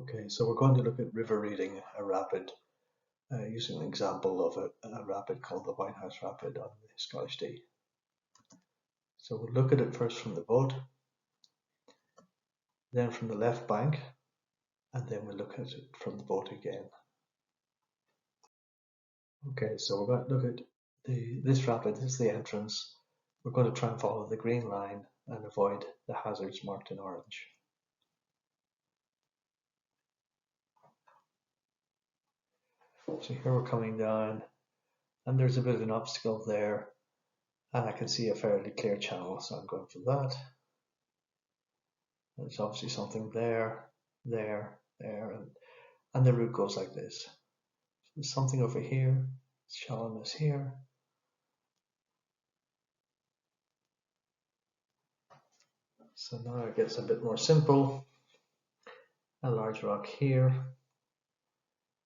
Okay, so we're going to look at river reading a rapid using an example of a rapid called the White House Rapid on the Scottish Dee. So we'll look at it first from the boat, then from the left bank, and then we'll look at it from the boat again. Okay, so we're going to look at this rapid. This is the entrance. We're going to try and follow the green line and avoid the hazards marked in orange. So here we're coming down, and there's a bit of an obstacle there, and I can see a fairly clear channel, so I'm going for that. There's obviously something there, and the route goes like this. So there's something over here, shallowness here. So now it gets a bit more simple. A large rock here,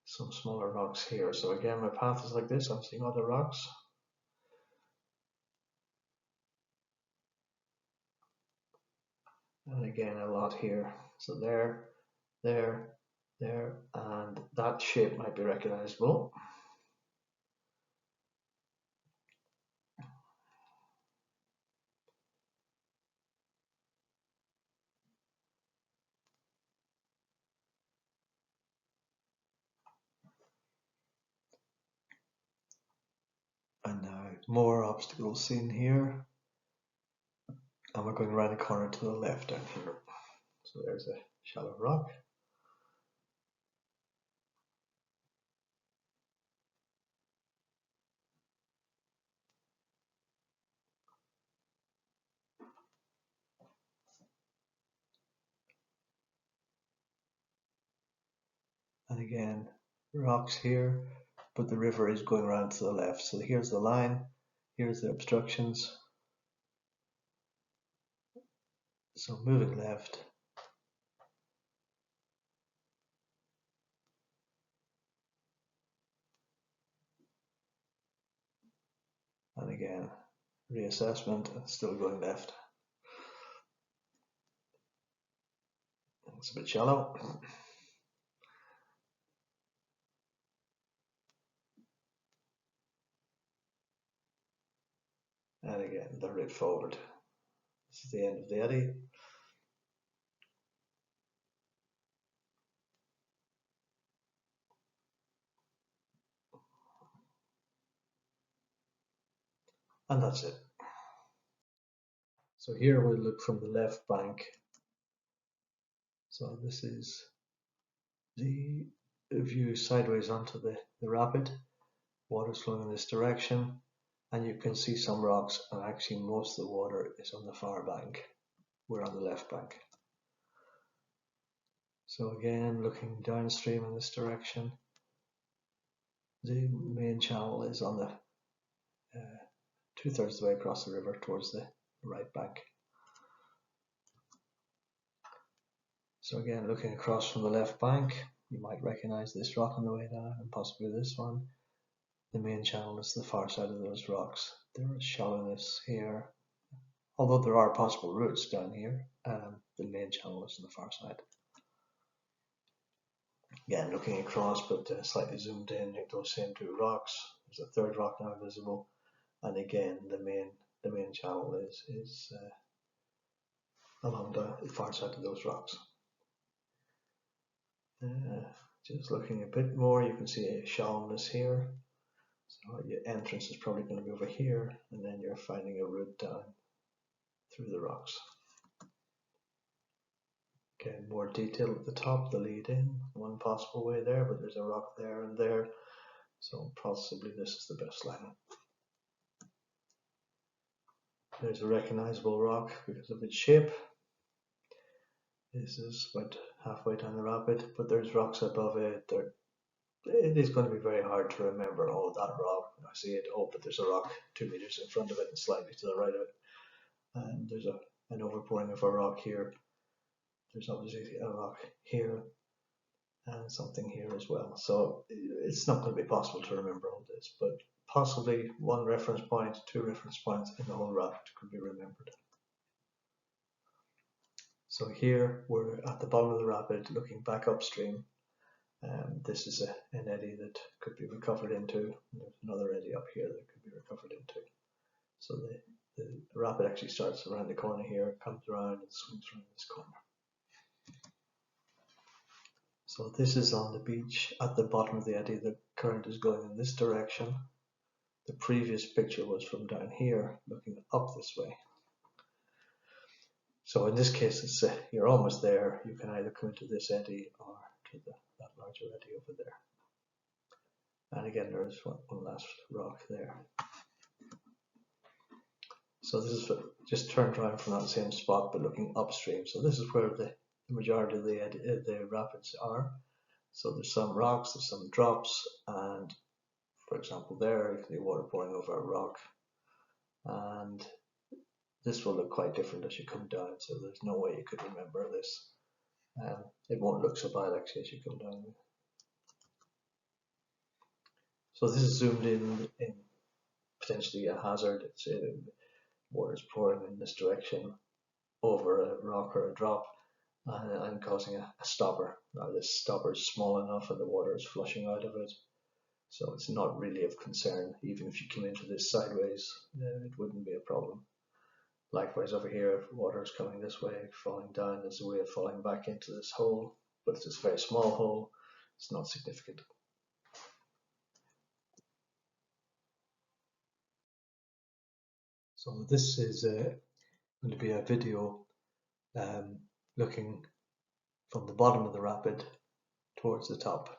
some smaller rocks here. So again, my path is like this. I'm seeing other rocks. And again, a lot here. So there, and that shape might be recognizable. And now more obstacles seen here. And we're going around the corner to the left down here. So there's a shallow rock. And again, rocks here, but the river is going around to the left. So here's the line, here's the obstructions. So moving left. And again, reassessment, and still going left. It's a bit shallow. And again, the route forward. This is the end of the eddy. And that's it. So here we look from the left bank. So this is the view sideways onto the rapid. Water's flowing in this direction, and you can see some rocks, and actually most of the water is on the far bank. We're on the left bank. So again, looking downstream in this direction, the main channel is on the 2/3 of the way across the river towards the right bank. So again, looking across from the left bank, you might recognize this rock on the way down, and possibly this one. The main channel is the far side of those rocks. There is shallowness here, although there are possible routes down here. The main channel is on the far side. Again, looking across, but slightly zoomed in at those same two rocks. There's a third rock now visible, and again, the main channel is along the far side of those rocks. Just looking a bit more, you can see a shallowness here. So your entrance is probably going to be over here, and then you're finding a route down through the rocks. Okay, more detail at the top, the lead in, one possible way there, but there's a rock there and there, so possibly this is the best line. There's a recognizable rock because of its shape. This is about halfway down the rapid, but there's rocks above it. It is going to be very hard to remember, oh, that rock, when I see it, oh, but there's a rock 2 meters in front of it and slightly to the right of it. And there's an overpouring of a rock here. There's obviously a rock here and something here as well. So it's not going to be possible to remember all this, but possibly one reference point, 2 reference points in the whole raft could be remembered. So here we're at the bottom of the rapid looking back upstream. This is an eddy that could be recovered into. There's another eddy up here that could be recovered into. So the rapid actually starts around the corner here, comes around and swings around this corner. So this is on the beach at the bottom of the eddy. The current is going in this direction. The previous picture was from down here looking up this way. So in this case, it's you're almost there. You can either come into this eddy or to that larger eddy over there. And again, there's one last rock there. So this is just turned around from that same spot, but looking upstream. So this is where the majority of the rapids are. So there's some rocks, there's some drops, and for example, there you can see water pouring over a rock. And this will look quite different as you come down. So there's no way you could remember this. It won't look so bad actually as you come down. So this is zoomed in potentially a hazard. It's water is pouring in this direction over a rock or a drop and causing a stopper. Now this stopper is small enough and the water is flushing out of it, so it's not really of concern. Even if you came into this sideways, it wouldn't be a problem. Likewise over here, if water is coming this way, falling down, there's a way of falling back into this hole, but it's a very small hole. It's not significant. So this is going to be a video looking from the bottom of the rapid towards the top.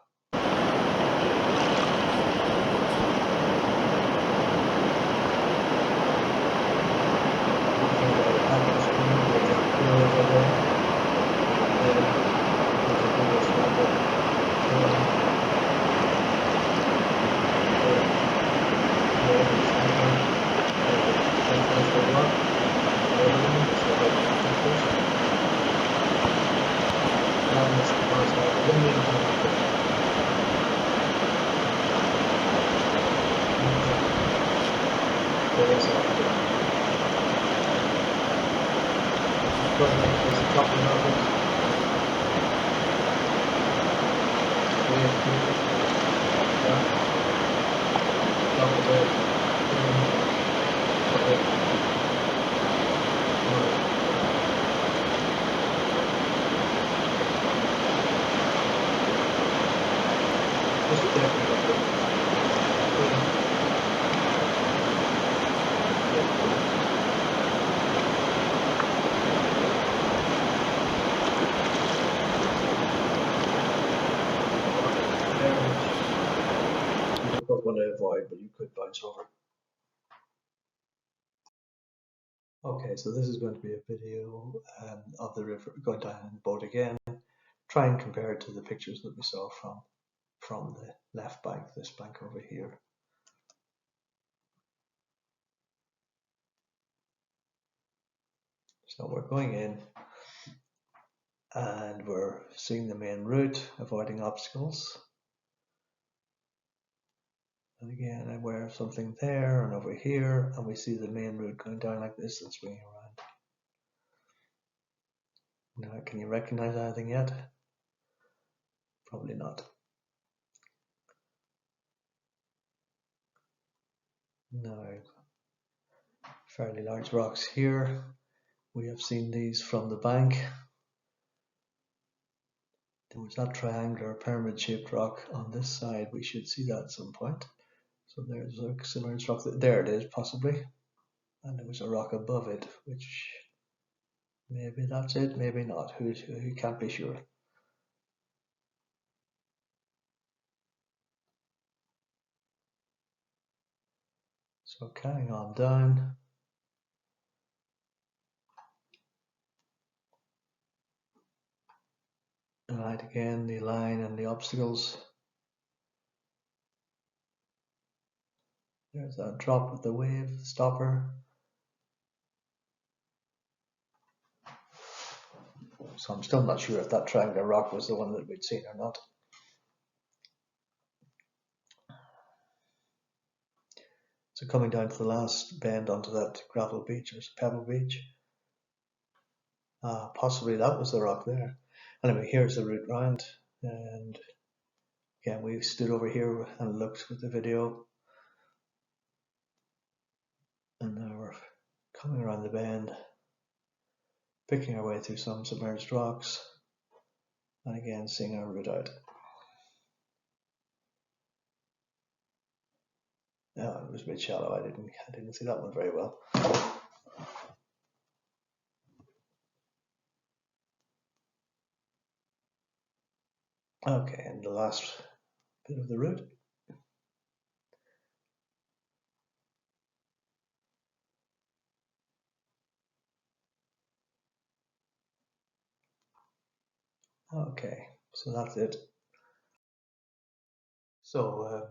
Want to avoid, but you could bounce over. Okay, so this is going to be a video of the river going down in the boat again. Try and compare it to the pictures that we saw from the left bank, this bank over here. So we're going in and we're seeing the main route, avoiding obstacles. And again, I'm aware of something there and over here, and we see the main route going down like this and swinging around. Now, can you recognize anything yet? Probably not. Now, fairly large rocks here. We have seen these from the bank. There was that triangular pyramid-shaped rock on this side. We should see that at some point. So there's a similar rock. There it is, possibly. And there was a rock above it, which maybe that's it, maybe not. Who can't be sure. So carrying on down. Right, again, the line and the obstacles. There's that drop of the wave stopper. So I'm still not sure if that triangular rock was the one that we'd seen or not. So coming down to the last bend onto that gravel beach or pebble beach. Possibly that was the rock there. Anyway, here's the route round, and again we stood over here and looked with the video, and now we're coming around the bend, picking our way through some submerged rocks, and again seeing our route out. It was a bit shallow. I didn't see that one very well. Okay, and the last bit of the route. Okay, so that's it. So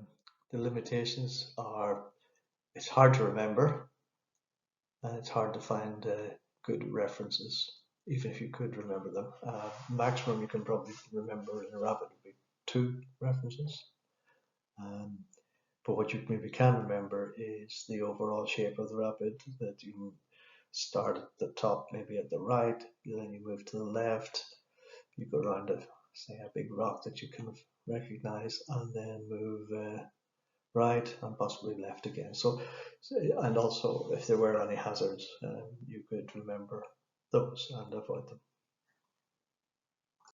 the limitations are it's hard to remember, and it's hard to find good references, even if you could remember them. Maximum you can probably remember in a rapid would be 2 references. But what you maybe can remember is the overall shape of the rapid, that you start at the top, maybe at the right, then you move to the left, you go around say a big rock that you can recognize, and then move right and possibly left again. So, and also if there were any hazards, you could remember those and avoid them.